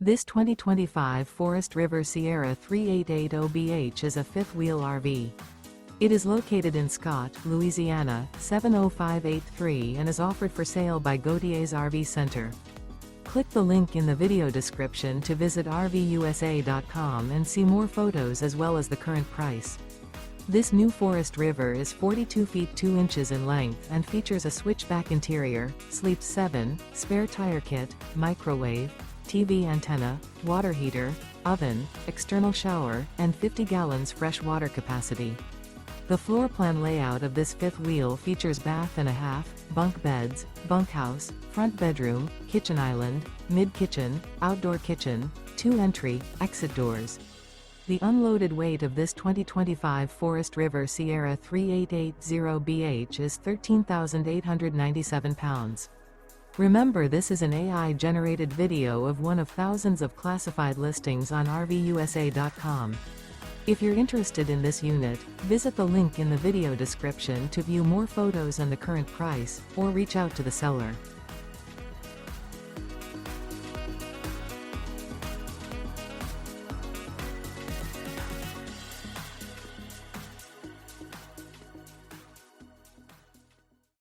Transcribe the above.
This 2025 Forest River Sierra 3880BH is a fifth-wheel RV. It is located in Scott, Louisiana, 70583 and is offered for sale by Gauthiers RV Center. Click the link in the video description to visit RVUSA.com and see more photos as well as the current price. This new Forest River is 42 feet 2 inches in length and features a switchback interior, sleeps 7, spare tire kit, microwave, TV antenna, water heater, oven, external shower, and 50 gallons fresh water capacity. The floor plan layout of this fifth wheel features bath and a half, bunk beds, bunkhouse, front bedroom, kitchen island, mid-kitchen, outdoor kitchen, 2 entry, exit doors. The unloaded weight of this 2025 Forest River Sierra 3880BH is 13,897 pounds. Remember, this is an AI-generated video of one of thousands of classified listings on RVUSA.com. If you're interested in this unit, visit the link in the video description to view more photos and the current price, or reach out to the seller.